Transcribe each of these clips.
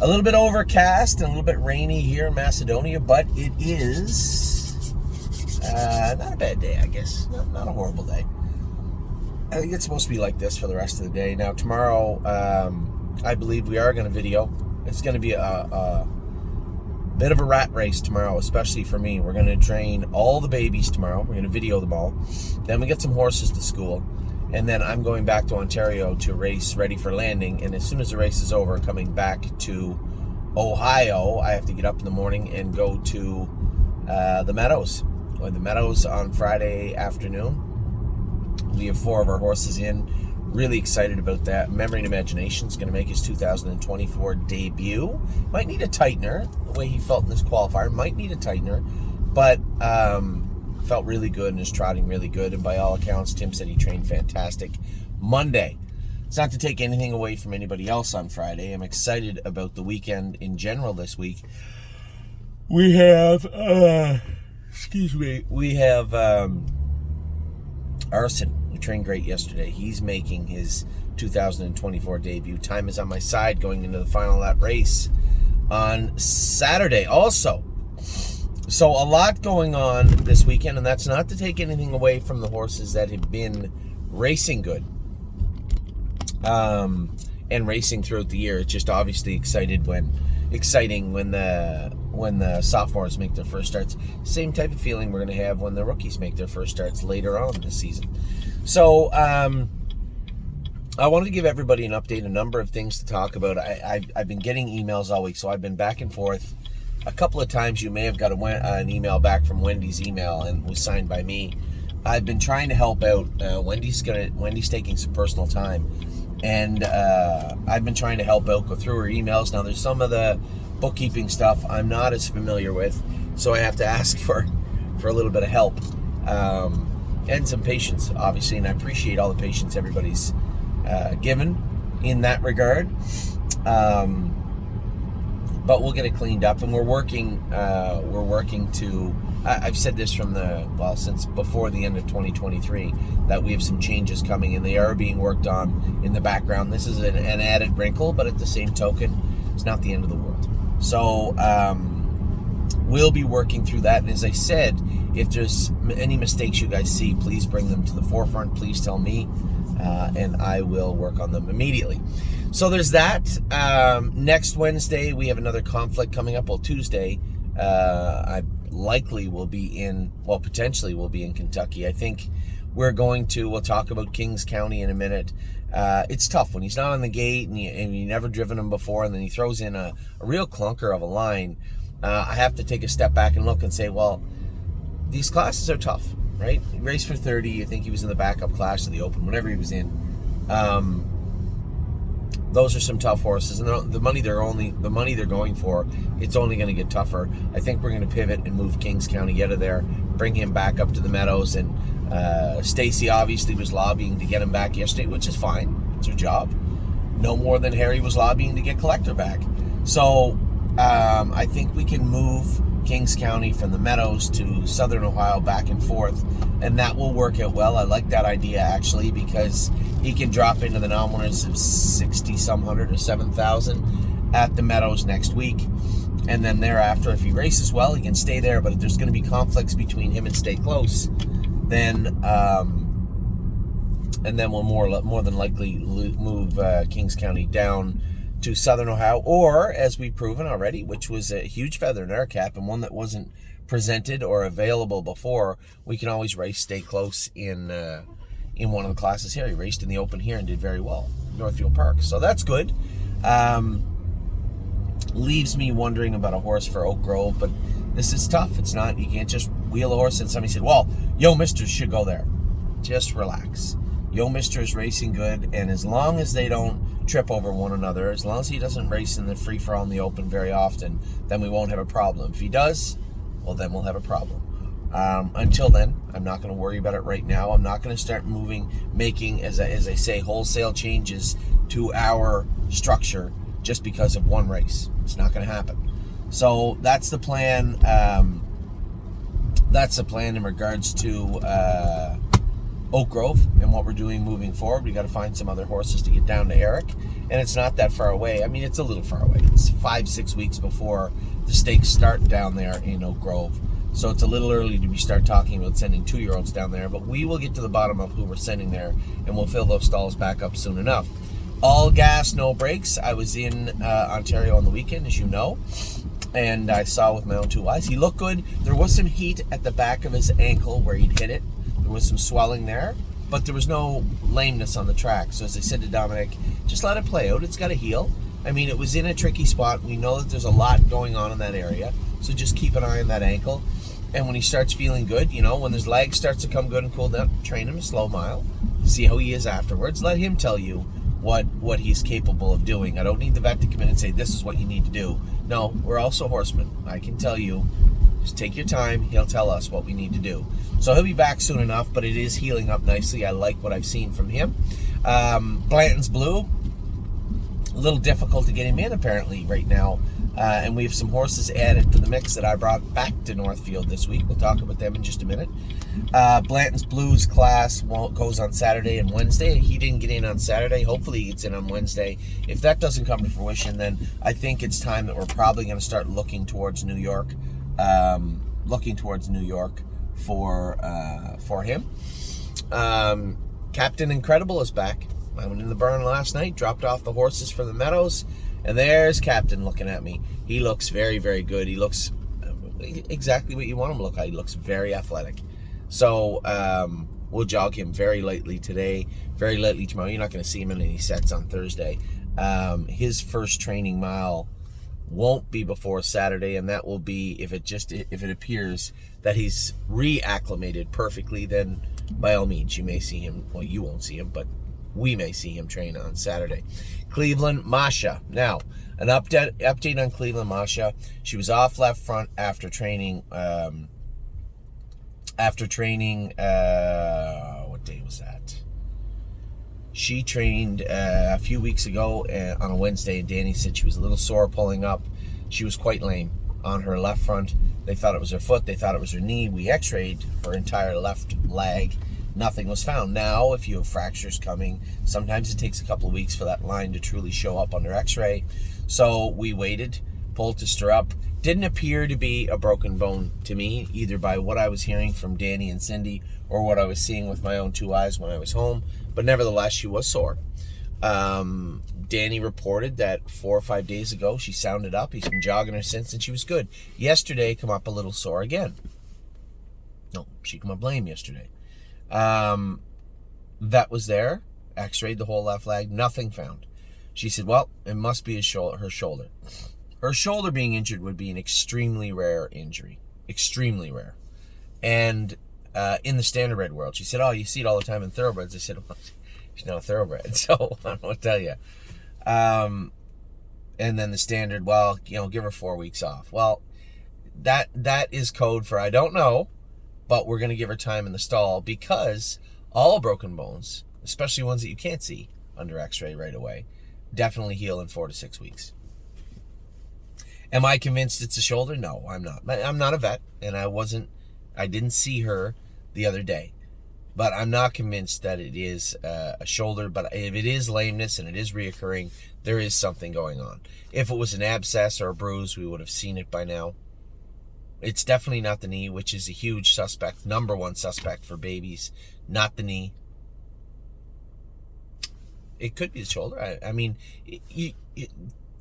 A little bit overcast and a little bit rainy here in Macedonia, but it is not a bad day, I guess. Not a horrible day. I think it's supposed to be like this for the rest of the day. Now, tomorrow, I believe we are going to video. It's going to be a bit of a rat race tomorrow, especially for me. We're going to train all the babies tomorrow. We're going to video them all. Then we get some horses to school. And then I'm going back to Ontario to race ready for landing. And as soon as the race is over, coming back to Ohio, I have to get up in the morning and go to the Meadows. Going to the Meadows on Friday afternoon. We have 4 of our horses in. Really excited about that. Memory and Imagination is going to make his 2024 debut. Might need a tightener, the way he felt in this qualifier. Might need a tightener, but felt really good and is trotting really good. And by all accounts, Tim said he trained fantastic. Monday. It's not to take anything away from anybody else on Friday. I'm excited about the weekend in general this week. We have, we have Arson, who trained great yesterday. He's making his 2024 debut. Time is on my side going into the final of that race on Saturday also. So a lot going on this weekend, and that's not to take anything away from the horses that have been racing good and racing throughout the year. It's just obviously exciting when the sophomores make their first starts. Same type of feeling we're going to have when the rookies make their first starts later on this season. So I wanted to give everybody an update, a number of things to talk about. I've been getting emails all week, so I've been back and forth. A couple of times you may have got an email back from Wendy's email and was signed by me. I've been trying to help out. Wendy's taking some personal time, and I've been trying to help out, go through her emails. Now there's some of the bookkeeping stuff I'm not as familiar with, so I have to ask for a little bit of help and some patience, obviously, and I appreciate all the patience everybody's given in that regard. But we'll get it cleaned up, and we're working to. I've said this since before the end of 2023 that we have some changes coming, and they are being worked on in the background. This is an added wrinkle, but at the same token, it's not the end of the world. So we'll be working through that. And as I said, if there's any mistakes you guys see, please bring them to the forefront. Please tell me, and I will work on them immediately. So there's that. Next Wednesday, we have another conflict coming up. Well, Tuesday, I potentially will be in Kentucky. I think we'll talk about Kings County in a minute. It's tough when he's not on the gate and you never driven him before, and then he throws in a real clunker of a line. I have to take a step back and look and say, well, these classes are tough, right? He raced for 30. I think he was in the backup class of the Open, whatever he was in. Those are some tough horses, and the money they're going for, it's only going to get tougher. I think we're going to pivot and move Kings County out of there, bring him back up to the Meadows, and Stacy obviously was lobbying to get him back yesterday, which is fine. It's her job. No more than Harry was lobbying to get Collector back. So I think we can move Kings County from the Meadows to Southern Ohio back and forth, and that will work out well. I like that idea, actually, because he can drop into the non-winners of 60-some hundred or 7,000 at the Meadows next week, and then thereafter, if he races well, he can stay there. But if there's going to be conflicts between him and Stay Close, then we'll more than likely move Kings County down to Southern Ohio, or, as we've proven already, which was a huge feather in our cap and one that wasn't presented or available before, we can always race Stay Close in one of the classes here. He raced in the Open here and did very well, Northfield Park. So that's good. Leaves me wondering about a horse for Oak Grove, but this is tough. It's not, you can't just wheel a horse and somebody said, well, Yo Mister should go there. Just relax. Yo Mister is racing good, and as long as they don't trip over one another, as long as he doesn't race in the free-for-all in the Open very often, then we won't have a problem. If he does, well, then we'll have a problem. Until then, I'm not going to worry about it right now. I'm not going to start making, as I say, wholesale changes to our structure just because of one race. It's not going to happen. So that's the plan. That's the plan in regards to Oak Grove and what we're doing moving forward. We got to find some other horses to get down to Eric, and it's not that far away. I mean, it's a little far away. It's 5-6 weeks before the stakes start down there in Oak Grove, so it's a little early to start talking about sending 2-year-olds down there, but we will get to the bottom of who we're sending there, and we'll fill those stalls back up soon enough. All gas, no brakes. I was in Ontario on the weekend, as you know, and I saw with my own 2 eyes. He looked good. There was some heat at the back of his ankle where he'd hit it. There was some swelling there, but there was no lameness on the track. So as I said to Dominic, just let it play out. It's got to heal. I mean, it was in a tricky spot. We know that there's a lot going on in that area, so just keep an eye on that ankle. And when he starts feeling good, when his leg starts to come good and cool down, train him a slow mile. See how he is afterwards. Let him tell you what he's capable of doing. I don't need the vet to come in and say, this is what you need to do. No, we're also horsemen. I can tell you, just take your time. He'll tell us what we need to do. So he'll be back soon enough, but it is healing up nicely. I like what I've seen from him. Blanton's Blue, a little difficult to get him in apparently right now. And we have some horses added to the mix that I brought back to Northfield this week. We'll talk about them in just a minute. Blanton's Blues class goes on Saturday and Wednesday. He didn't get in on Saturday. Hopefully he gets in on Wednesday. If that doesn't come to fruition, then I think it's time that we're probably going to start looking towards New York. For him. Captain Incredible is back. I went in the barn last night, dropped off the horses for the meadows, and there's Captain looking at me. He looks very, very good. He looks exactly what you want him to look like. He looks very athletic. So we'll jog him very lightly today, very lightly tomorrow. You're not going to see him in any sets on Thursday. His first training mile won't be before Saturday, and that will be if it appears that he's reacclimated perfectly, then by all means you may see him. Well, you won't see him, but we may see him train on Saturday. Cleveland Masha. Now, an update on Cleveland Masha. She was off left front after training. What day was that? She trained a few weeks ago on a Wednesday, and Danny said she was a little sore pulling up. She was quite lame on her left front. They thought it was her foot. They thought it was her knee. We x-rayed her entire left leg. Nothing was found. Now, if you have fractures coming, sometimes it takes a couple of weeks for that line to truly show up under x-ray. So we waited, poulticed her up. Didn't appear to be a broken bone to me, either by what I was hearing from Danny and Cindy or what I was seeing with my own 2 eyes when I was home. But nevertheless, she was sore. Danny reported that 4 or 5 days ago, she sounded up. He's been jogging her since, and she was good. Yesterday, come up a little sore again. No, she come up lame yesterday. That was there. X-rayed the whole left leg. Nothing found. She said, well, it must be her shoulder. Her shoulder being injured would be an extremely rare injury. Extremely rare. And in the standardbred world, she said, oh, you see it all the time in thoroughbreds. I said, well, she's not a thoroughbred, so I don't know what to tell you. And then the standard, well, give her 4 weeks off. Well, that is code for I don't know, but we're going to give her time in the stall, because all broken bones, especially ones that you can't see under x-ray right away, definitely heal in 4 to 6 weeks. Am I convinced it's a shoulder? No, I'm not. I'm not a vet, and I didn't see her the other day. But I'm not convinced that it is a shoulder. But if it is lameness and it is reoccurring, there is something going on. If it was an abscess or a bruise, we would have seen it by now. It's definitely not the knee, which is a huge suspect, number one suspect for babies. Not the knee. It could be the shoulder. I mean,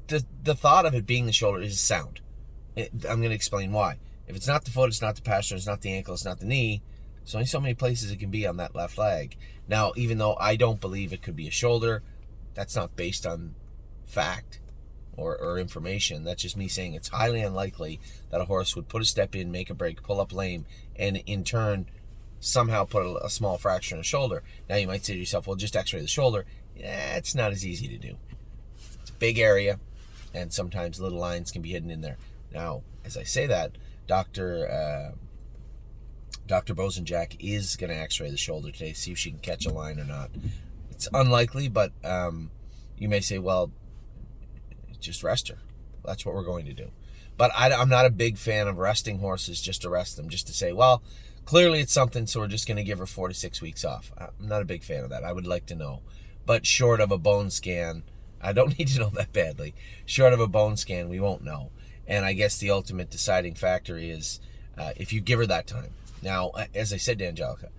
the thought of it being the shoulder is sound. I'm going to explain why. If it's not the foot, it's not the pasture, it's not the ankle, it's not the knee. There's only so many places it can be on that left leg. Now, even though I don't believe it could be a shoulder, that's not based on fact or information. That's just me saying it's highly unlikely that a horse would put a step in, make a break, pull up lame, and in turn somehow put a small fracture in a shoulder. Now, you might say to yourself, well, just x-ray the shoulder. Yeah, it's not as easy to do. It's a big area, and sometimes little lines can be hidden in there. Now, as I say that, Dr. Bosenjack is going to x-ray the shoulder today, see if she can catch a line or not. It's unlikely, but you may say, well, just rest her. That's what we're going to do. But I'm not a big fan of resting horses just to rest them, just to say, well, Clearly it's something, so we're just going to give her 4 to 6 weeks off. I'm not a big fan of that. I would like to know. But short of a bone scan, I don't need to know that badly. Short of a bone scan, we won't know. And I guess the ultimate deciding factor is if you give her that time. Now, as I said to Angelica,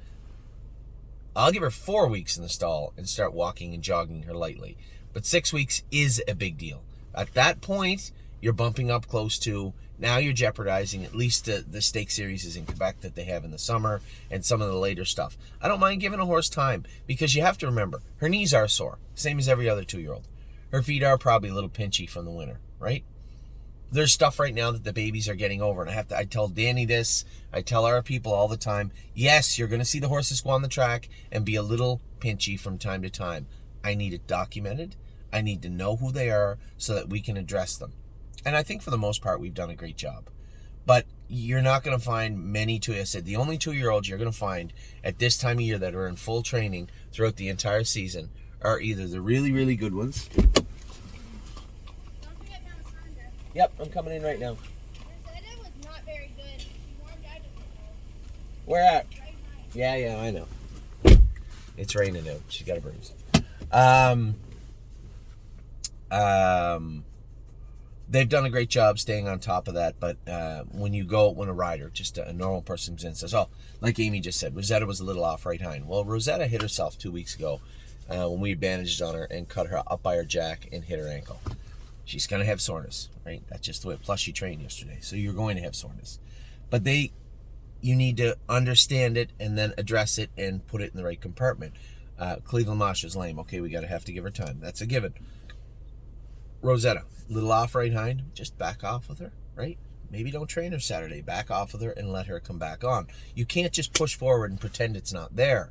I'll give her 4 weeks in the stall and start walking and jogging her lightly. But 6 weeks is a big deal. At that point, you're bumping up close to, now you're jeopardizing at least the stake series in Quebec that they have in the summer and some of the later stuff. I don't mind giving a horse time because you have to remember, her knees are sore, same as every other 2-year-old. Her feet are probably a little pinchy from the winter, right? There's stuff right now that the babies are getting over, and I tell Danny this, I tell our people all the time, yes, you're going to see the horses go on the track and be a little pinchy from time to time. I need it documented. I need to know who they are so that we can address them. And I think for the most part, we've done a great job. But you're not going to find many, I said, the only 2-year-olds you're going to find at this time of year that are in full training throughout the entire season are either the really, really good ones. Yep, I'm coming in right now. Rosetta was not very good. She warmed out a bit. Where at? Right Yeah, I know. It's raining out. She's got a bruise. They've done a great job staying on top of that, but when a rider, just a normal person comes in and says, oh, like Amy just said, Rosetta was a little off right hind. Well, Rosetta hit herself 2 weeks ago when we bandaged on her and cut her up by her jack and hit her ankle. She's going to have soreness, right? That's just the way. Plus, she trained yesterday, so you're going to have soreness. But you need to understand it and then address it and put it in the right compartment. Cleveland Masha's lame. Okay, we have to give her time. That's a given. Rosetta, little off right hind. Just back off with her, right? Maybe don't train her Saturday. Back off with her and let her come back on. You can't just push forward and pretend it's not there.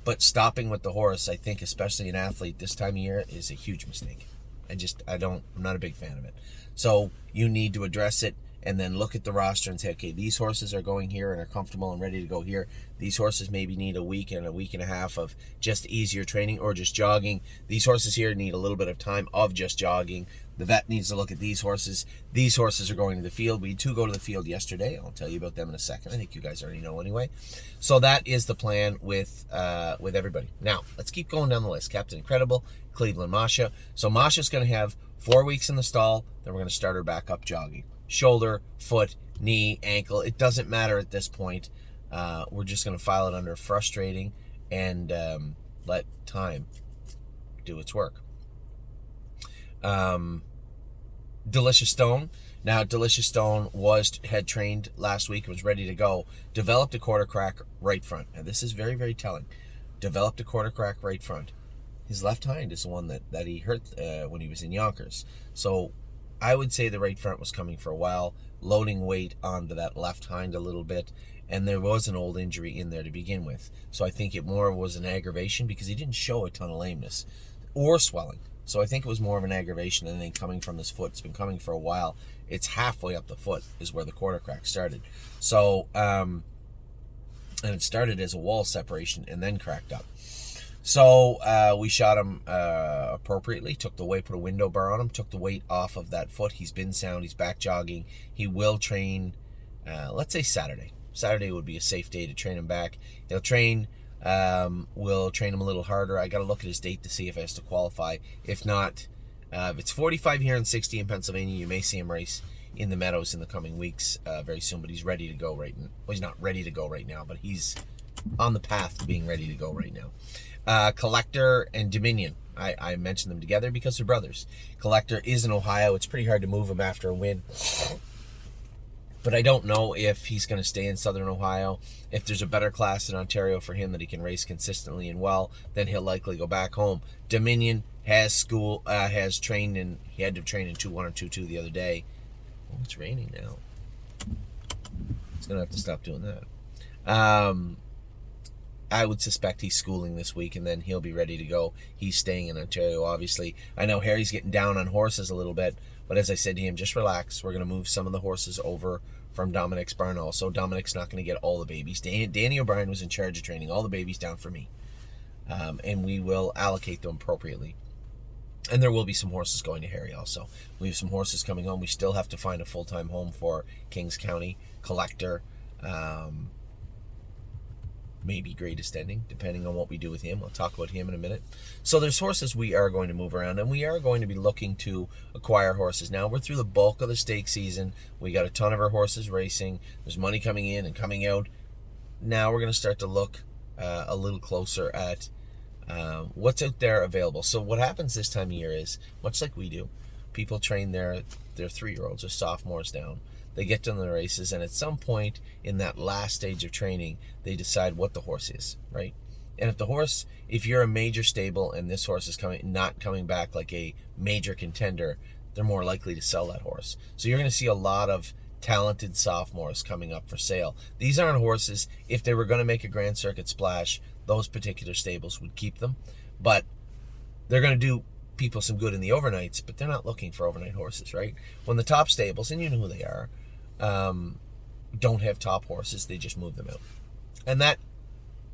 But stopping with the horse, I think, especially an athlete this time of year, is a huge mistake. I'm not a big fan of it. So you need to address it and then look at the roster and say, okay, these horses are going here and are comfortable and ready to go here. These horses maybe need a week and a half of just easier training or just jogging. These horses here need a little bit of time of just jogging. The vet needs to look at these horses. These horses are going to the field. We had 2 go to the field yesterday. I'll tell you about them in a second. I think you guys already know anyway. So that is the plan with everybody. Now, let's keep going down the list. Captain Incredible, Cleveland Masha. So Masha's going to have 4 weeks in the stall. Then we're going to start her back up jogging. Shoulder, foot, knee, ankle. It doesn't matter at this point. We're just going to file it under frustrating and let time do its work. Delicious Stone. Now, Delicious Stone had trained last week and was ready to go. Developed a quarter crack right front. Now, this is very, very telling. Developed a quarter crack right front. His left hind is the one that he hurt when he was in Yonkers. So I would say the right front was coming for a while, loading weight onto that left hind a little bit, and there was an old injury in there to begin with. So I think it more was an aggravation because he didn't show a ton of lameness or swelling. So I think it was more of an aggravation than anything coming from his foot. It's been coming for a while. It's halfway up the foot is where the quarter crack started. So, and it started as a wall separation and then cracked up. So we shot him appropriately, took the weight, put a window bar on him, took the weight off of that foot. He's been sound. He's back jogging. He will train, let's say Saturday. Saturday would be a safe day to train him back. He'll train. We'll train him a little harder. I got to look at his date to see if he has to qualify. If not, if it's 45 here and 60 in Pennsylvania, you may see him race in the Meadows in the coming weeks very soon. But he's ready to go right now. Well, he's not ready to go right now, but he's on the path to being ready to go right now. Collector and Dominion. I mentioned them together because they're brothers. Collector is in Ohio. It's pretty hard to move him after a win. But I don't know if he's going to stay in Southern Ohio. If there's a better class in Ontario for him that he can race consistently and well, then he'll likely go back home. Dominion has trained, and he had to train in 2-1 or 2-2 the other day. Oh, it's raining now. It's going to have to stop doing that. I would suspect he's schooling this week, and then he'll be ready to go. He's staying in Ontario, obviously. I know Harry's getting down on horses a little bit, but as I said to him, just relax. We're going to move some of the horses over from Dominic's barn also. Dominic's not going to get all the babies. Danny O'Brien was in charge of training all the babies down for me, and we will allocate them appropriately. And there will be some horses going to Harry also. We have some horses coming home. We still have to find a full-time home for Kings County, Collector, maybe Greatest Ending, depending on what we do with him. I'll talk about him in a minute. So there's horses we are going to move around, and we are going to be looking to acquire horses. Now, we're through the bulk of the stake season. We got a ton of our horses racing. There's money coming in and coming out. Now we're going to start to look a little closer at what's out there available. So what happens this time of year is, much like we do, people train their 3-year-olds or sophomores down. They get to the races, and at some point in that last stage of training, they decide what the horse is, right? And if you're a major stable and this horse is not coming back like a major contender, they're more likely to sell that horse. So you're going to see a lot of talented sophomores coming up for sale. These aren't horses, if they were going to make a Grand Circuit splash, those particular stables would keep them. But they're going to do people some good in the overnights, but they're not looking for overnight horses, right? When the top stables, and you know who they are, don't have top horses, they just move them out. And that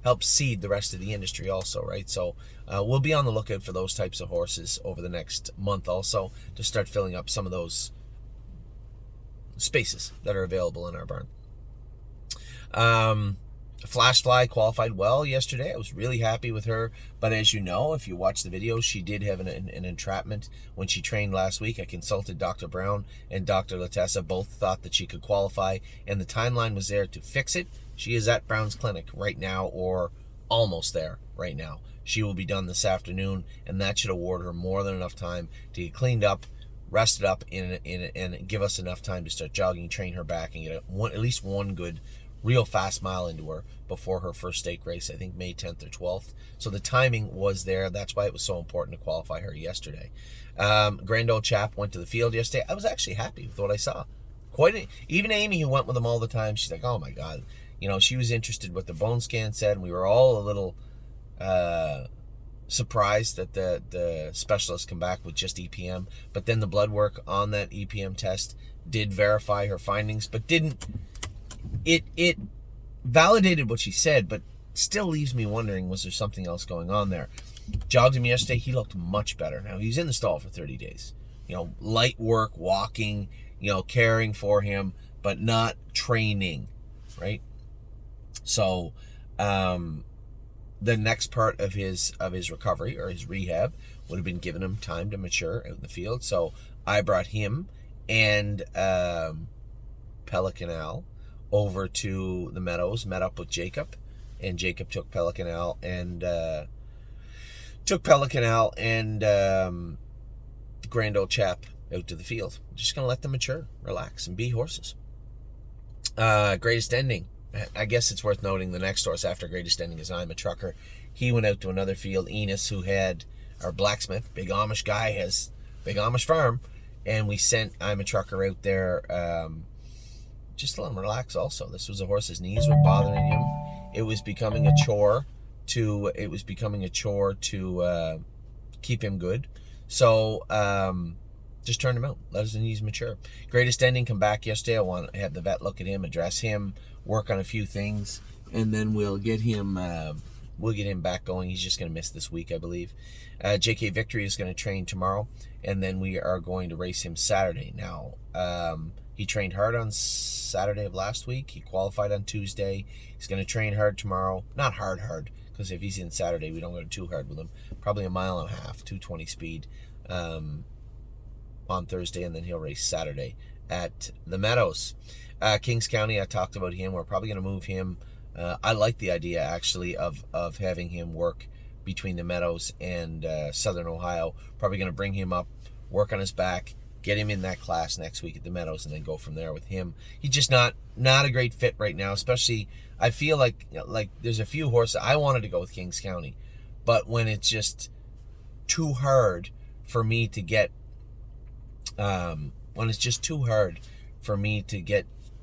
helps seed the rest of the industry also, right? So we'll be on the lookout for those types of horses over the next month also to start filling up some of those spaces that are available in our barn. Flashfly qualified well yesterday. I was really happy with her. But as you know, if you watch the video, she did have an entrapment when she trained last week. I consulted Dr. Brown and Dr. Latessa. Both thought that she could qualify, and the timeline was there to fix it. She is at Brown's clinic right now, or almost there right now. She will be done this afternoon, and that should award her more than enough time to get cleaned up, rested up, and give us enough time to start jogging, train her back, and get at least one good real fast mile into her before her first stake race, I think May 10th or 12th. So the timing was there. That's why it was so important to qualify her yesterday. Grand Old Chap went to the field yesterday. I was actually happy with what I saw. Even Amy, who went with him all the time, she's like, oh my God. You know, she was interested what the bone scan said, and we were all a little surprised that the specialists come back with just EPM. But then the blood work on that EPM test did verify her findings, but didn't... It validated what she said, but still leaves me wondering, was there something else going on there? Jogged him yesterday. He looked much better. Now, he's in the stall for 30 days. You know, light work, walking, caring for him, but not training, right? So, the next part of his recovery or his rehab would have been giving him time to mature out in the field. So, I brought him and Pelican Al over to the meadows, met up with Jacob, and Jacob took Pelican Al and Grand Old Chap out to the field. Just gonna let them mature, relax, and be horses. Greatest Ending. I guess it's worth noting the next horse after Greatest Ending is I'm a Trucker. He went out to another field. Enos, who had our blacksmith, big Amish guy, has big Amish farm, and we sent I'm a Trucker out there just to let him relax also. This was a horse, his knees were bothering him. It was becoming a chore to keep him good. So just turned him out, let his knees mature. Greatest Ending come back yesterday. I want to have the vet look at him, address him, work on a few things, and then we'll get him back going. He's just going to miss this week, I believe. JK Victory is going to train tomorrow, and then we are going to race him Saturday. Now, he trained hard on Saturday of last week. He qualified on Tuesday. He's going to train hard tomorrow. Not hard, because if he's in Saturday, we don't go too hard with him. Probably 1.5 miles, 220 speed on Thursday, and then he'll race Saturday at the Meadows. Kings County, I talked about him. We're probably going to move him. I like the idea, actually, of having him work between the Meadows and Southern Ohio. Probably going to bring him up, work on his back, get him in that class next week at the Meadows, and then go from there with him. He's just not a great fit right now, especially I feel like there's a few horses I wanted to go with Kings County, but when it's just too hard for me to get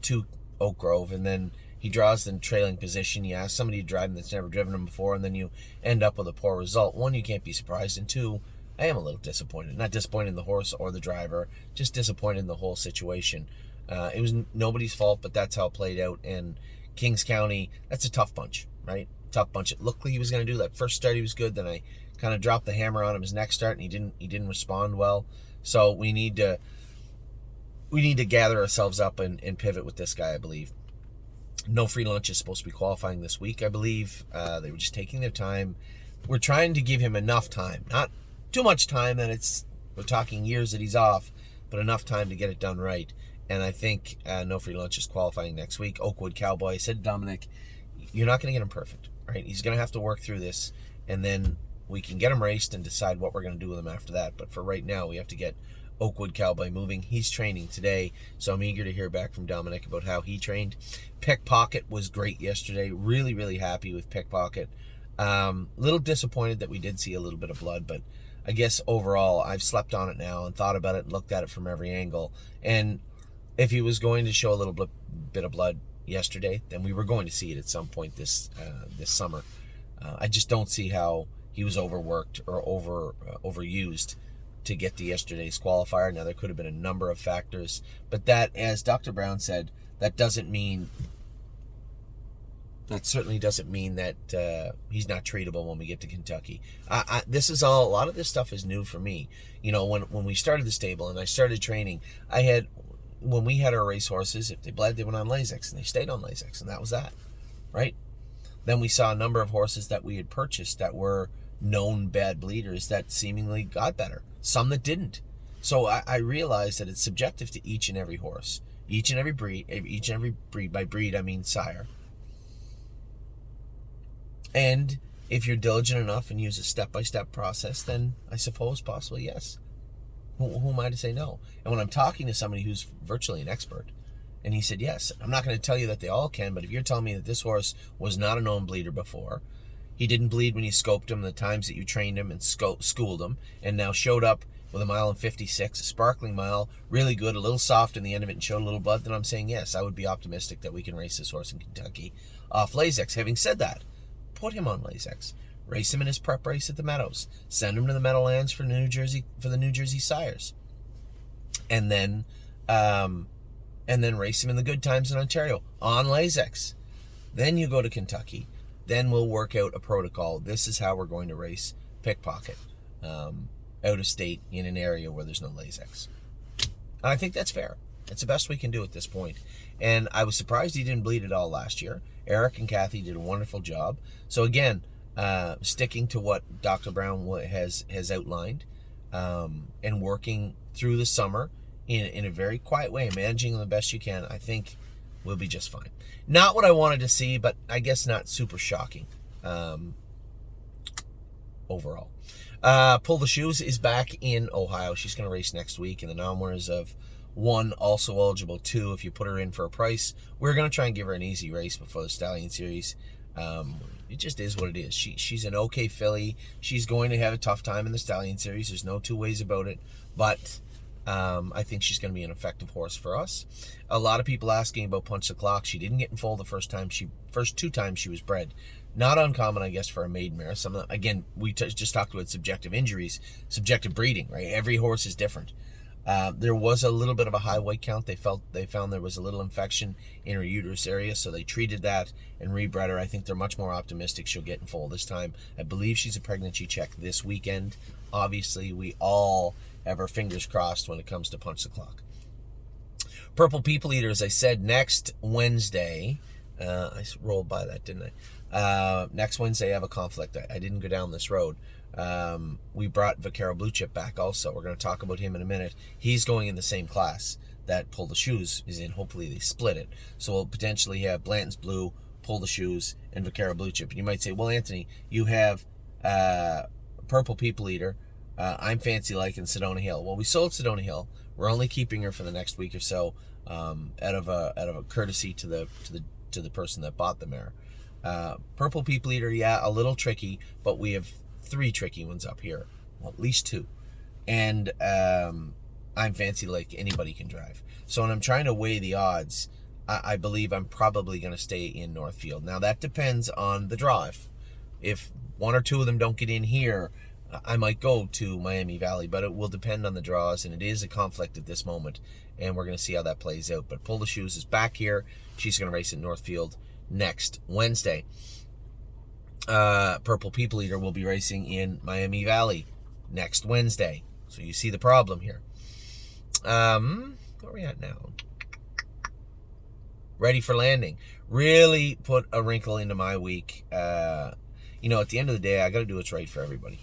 to Oak Grove, and then he draws the trailing position. You ask somebody to drive him that's never driven him before, and then you end up with a poor result. One, you can't be surprised, and two, I am a little disappointed. Not disappointed in the horse or the driver, just disappointed in the whole situation. It was nobody's fault, but that's how it played out. And Kings County, that's a tough bunch, right? Tough bunch. It looked like he was going to do that first start. He was good. Then I kind of dropped the hammer on him his next start, and he didn't respond well. So we need to gather ourselves up and pivot with this guy, I believe. No Free Lunch is supposed to be qualifying this week, I believe. They were just taking their time. We're trying to give him enough time, not too much time that we're talking years that he's off, but enough time to get it done right. And I think No Free Lunch is qualifying next week. Oakwood Cowboy, I said to Dominic, you're not going to get him perfect, right? He's going to have to work through this, and then we can get him raced and decide what we're going to do with him after that. But for right now, we have to get Oakwood Cowboy moving. He's training today, so I'm eager to hear back from Dominic about how he trained. Pickpocket was great yesterday. Really, really happy with Pickpocket. Little disappointed that we did see a little bit of blood, but I guess overall I've slept on it now and thought about it and looked at it from every angle. And if he was going to show a little bit of blood yesterday, then we were going to see it at some point this summer. I just don't see how he was overworked or overused to get to yesterday's qualifier. Now, there could have been a number of factors, but that, as Dr. Brown said, that certainly doesn't mean that he's not treatable when we get to Kentucky. A lot of this stuff is new for me. You know, when we started the stable and I started training, when we had our race horses, if they bled, they went on Lasix, and they stayed on Lasix, and that was that, right? Then we saw a number of horses that we had purchased that were known bad bleeders that seemingly got better, some that didn't. So I realized that it's subjective to each and every horse, each and every breed. By breed, I mean sire. And if you're diligent enough and use a step-by-step process, then I suppose possibly yes. Who am I to say no? And when I'm talking to somebody who's virtually an expert, and he said, yes, I'm not going to tell you that they all can, but if you're telling me that this horse was not a known bleeder before, he didn't bleed when you scoped him the times that you trained him and schooled him, and now showed up with a 1:56, a sparkling mile, really good, a little soft in the end of it, and showed a little blood, then I'm saying yes, I would be optimistic that we can race this horse in Kentucky off Lasix. Having said that, put him on Lasix. Race him in his prep race at the Meadows. Send him to the Meadowlands for the New Jersey Sires. And then race him in the good times in Ontario on Lasix. Then you go to Kentucky. Then we'll work out a protocol. This is how we're going to race Pickpocket out of state in an area where there's no Lasix. And I think that's fair. It's the best we can do at this point. And I was surprised he didn't bleed at all last year. Eric and Kathy did a wonderful job. So again, sticking to what Dr. Brown has outlined, and working through the summer in a very quiet way, managing them the best you can, I think we'll be just fine. Not what I wanted to see, but I guess not super shocking overall. Pull the Shoes is back in Ohio. She's going to race next week, and the non-winners of 1 also eligible 2 if you put her in for a price. We're going to try and give her an easy race before the Stallion Series. It just is what it is. She's an okay filly. She's going to have a tough time in the Stallion Series. There's no two ways about it. But I think she's going to be an effective horse for us. A lot of people asking about Punch the Clock. She didn't get in foal the first 2 times she was bred. Not uncommon, I guess, for a maiden mare. Again, we just talked about subjective injuries, subjective breeding, right? Every horse is different. There was a little bit of a high white count. They found there was a little infection in her uterus area, so they treated that and rebred her. I think they're much more optimistic she'll get in foal this time. I believe she's a pregnancy check this weekend. Obviously, we all have our fingers crossed when it comes to Punch the Clock. Purple People Eater, as I said, next Wednesday. I rolled by that, didn't I? Next Wednesday, I have a conflict. I didn't go down this road. We brought Vaquero Blue Chip back also. We're going to talk about him in a minute. He's going in the same class that Pull the Shoes is in. Hopefully they split it. So we'll potentially have Blanton's Blue, Pull the Shoes, and Vaquero Blue Chip. And you might say, well, Anthony, you have Purple People Eater, I'm Fancy Like, and Sedona Hill. Well, we sold Sedona Hill. We're only keeping her for the next week or so out of a courtesy to the person that bought the mare. Purple People Eater, yeah, a little tricky, but we have 3 tricky ones up here, well, at least 2, and I'm Fancy Like anybody can drive. So when I'm trying to weigh the odds, I believe I'm probably going to stay in Northfield. Now that depends on the draw. If 1 or 2 of them don't get in here, I might go to Miami Valley, but it will depend on the draws, and it is a conflict at this moment, and we're going to see how that plays out. But Pull the Shoes is back here. She's going to race in Northfield next Wednesday. Purple People Eater will be racing in Miami Valley next Wednesday. So you see the problem here. Where are we at now? Ready for Landing really put a wrinkle into my week. At the end of the day, I got to do what's right for everybody.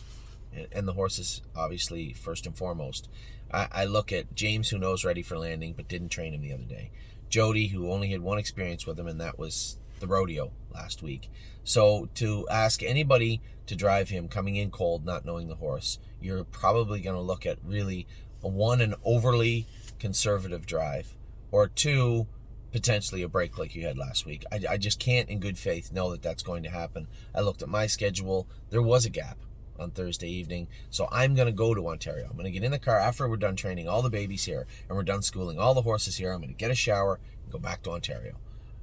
And the horses, obviously, first and foremost. I look at James, who knows Ready for Landing, but didn't train him the other day. Jody, who only had one experience with him, and that was the rodeo last week. So to ask anybody to drive him coming in cold, not knowing the horse, you're probably going to look at really, one, an overly conservative drive, or two, potentially a break like you had last week. I just can't in good faith know that that's going to happen. I looked at my schedule. There was a gap on Thursday evening, so I'm going to go to Ontario. I'm going to get in the car after we're done training all the babies here and we're done schooling all the horses here. I'm going to get a shower and go back to Ontario.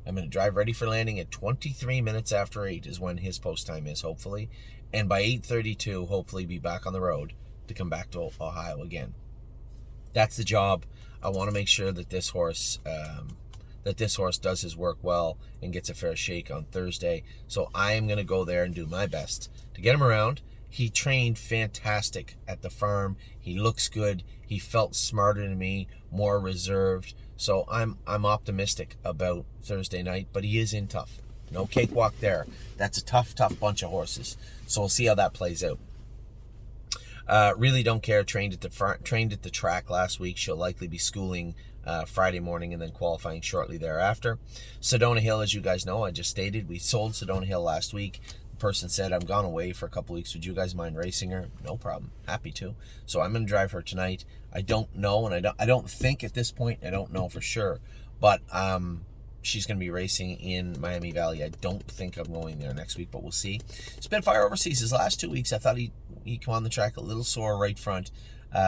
I'm going to drive Ready for Landing at 23 minutes after 8 is when his post time is, hopefully, and by 8:32 hopefully be back on the road to come back to Ohio again. That's the job. I want to make sure that this horse does his work well and gets a fair shake on Thursday. So I am going to go there and do my best to get him around. He trained fantastic at the farm. He looks good. He felt smarter than me, more reserved. So I'm optimistic about Thursday night, but he is in tough. No cakewalk there. That's a tough bunch of horses. So we'll see how that plays out. Really don't care. Trained at the track last week. She'll likely be schooling Friday morning and then qualifying shortly thereafter. Sedona Hill, as you guys know, I just stated, we sold Sedona Hill last week. The person said, I'm gone away for a couple weeks. Would you guys mind racing her? No problem. Happy to. So I'm going to drive her tonight. I don't know, and I don't think at this point, I don't know for sure, but she's going to be racing in Miami Valley. I don't think I'm going there next week, but we'll see. Spitfire Overseas, his last 2 weeks, I thought he come on the track a little sore right front.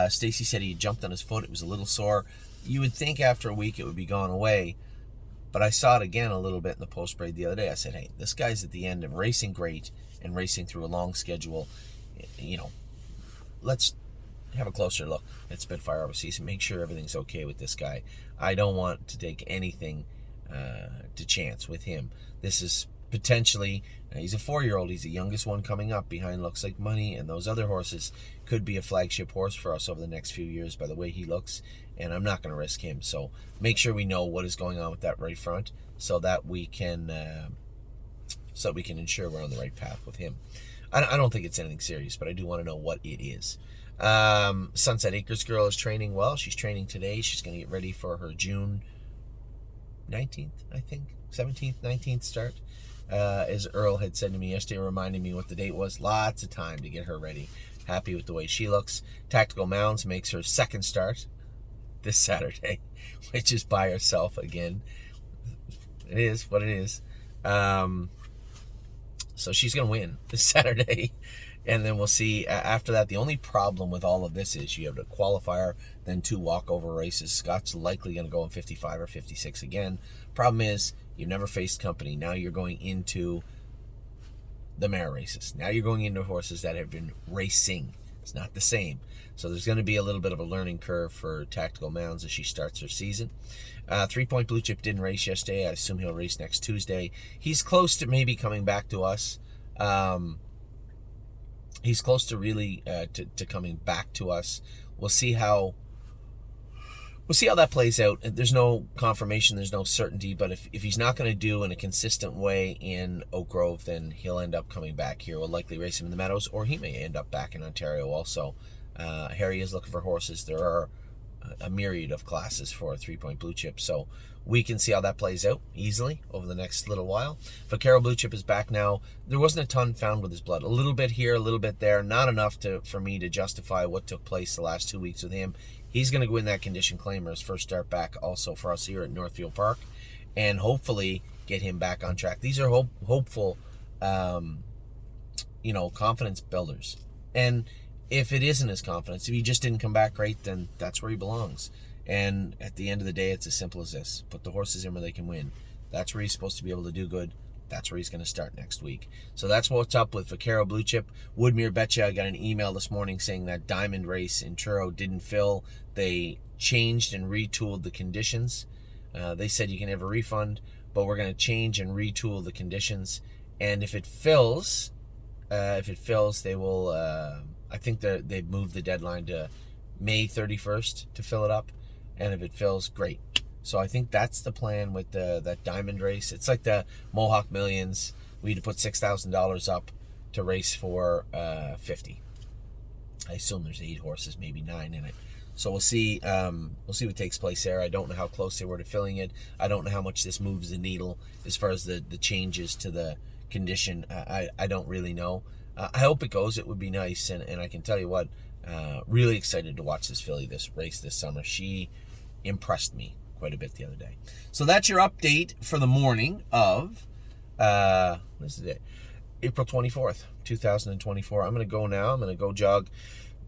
Stacy said he jumped on his foot. It was a little sore. You would think after a week it would be gone away, but I saw it again a little bit in the post braid the other day. I said, hey, this guy's at the end of racing great and racing through a long schedule. Let's have a closer look at Spitfire Overseas and make sure everything's okay with this guy. I don't want to take anything to chance with him. This is potentially, he's a 4-year-old. He's the youngest one coming up behind Looks Like Money, and those other horses could be a flagship horse for us over the next few years by the way he looks, and I'm not going to risk him. So make sure we know what is going on with that right front so that we can ensure we're on the right path with him. I don't think it's anything serious, but I do want to know what it is. Sunset Acres girl is training well. She's training today. She's going to get ready for her June 19th, I think, 17th, 19th start. As Earl had said to me yesterday, reminding me what the date was. Lots of time to get her ready. Happy with the way she looks. Tactical Mounds makes her second start this Saturday, which is by herself again. It is what it is. So she's going to win this Saturday. And then we'll see after that. The only problem with all of this is you have a qualifier, then 2 walkover races. Scott's likely going to go in 55 or 56 again. Problem is, you've never faced company. Now you're going into the mare races. Now you're going into horses that have been racing. It's not the same. So there's going to be a little bit of a learning curve for Tactical Mounds as she starts her season. 3 Point Blue Chip didn't race yesterday. I assume he'll race next Tuesday. He's close to maybe coming back to us. He's close to really to coming back to us. We'll see how that plays out. There's no confirmation, there's no certainty, but if he's not going to do in a consistent way in Oak Grove, then he'll end up coming back here. We'll likely race him in the Meadows, or he may end up back in Ontario also. Harry is looking for horses. There are a myriad of classes for 3 Point Blue Chip, so we can see how that plays out easily over the next little while. Vaquero Blue Chip is back now. There wasn't a ton found with his blood. A little bit here, a little bit there. Not enough for me to justify what took place the last 2 weeks with him. He's going to go in that condition claimer, his first start back also for us here at Northfield Park, and hopefully get him back on track. These are hopeful, confidence builders. And if it isn't his confidence, if he just didn't come back great, then that's where he belongs. And at the end of the day, it's as simple as this. Put the horses in where they can win. That's where he's supposed to be able to do good. That's where he's going to start next week. So that's what's up with Vaquero Blue Chip. Woodmere Betcha, I got an email this morning saying that Diamond Race in Truro didn't fill. They changed and retooled the conditions. They said you can have a refund, but we're going to change and retool the conditions. And if it fills, they will, I think they've moved the deadline to May 31st to fill it up. And if it fills, great. So I think that's the plan with that diamond race. It's like the Mohawk Millions. We had to put $6,000 up to race for 50. I assume there's 8 horses, maybe 9 in it. So we'll see. We'll see what takes place there. I don't know how close they were to filling it. I don't know how much this moves the needle as far as the changes to the condition. I don't really know. I hope it goes. It would be nice, and I can tell you what. Really excited to watch this filly this race this summer. She impressed me quite a bit the other day. So that's your update for the morning of this is it, April 24th, 2024. I'm going to go now. I'm going to go jog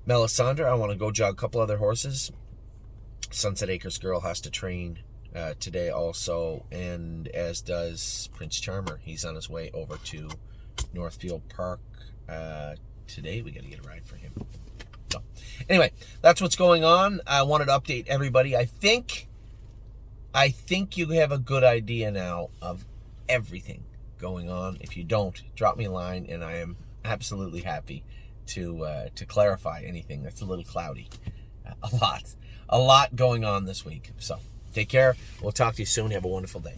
Melisandre. I want to go jog a couple other horses. Sunset Acres Girl has to train today also, and as does Prince Charmer. He's on his way over to Northfield Park today. We got to get a ride for him. So, anyway, that's what's going on. I wanted to update everybody. I think you have a good idea now of everything going on. If you don't, drop me a line, and I am absolutely happy to clarify anything that's a little cloudy. A lot going on this week. So, take care. We'll talk to you soon. Have a wonderful day.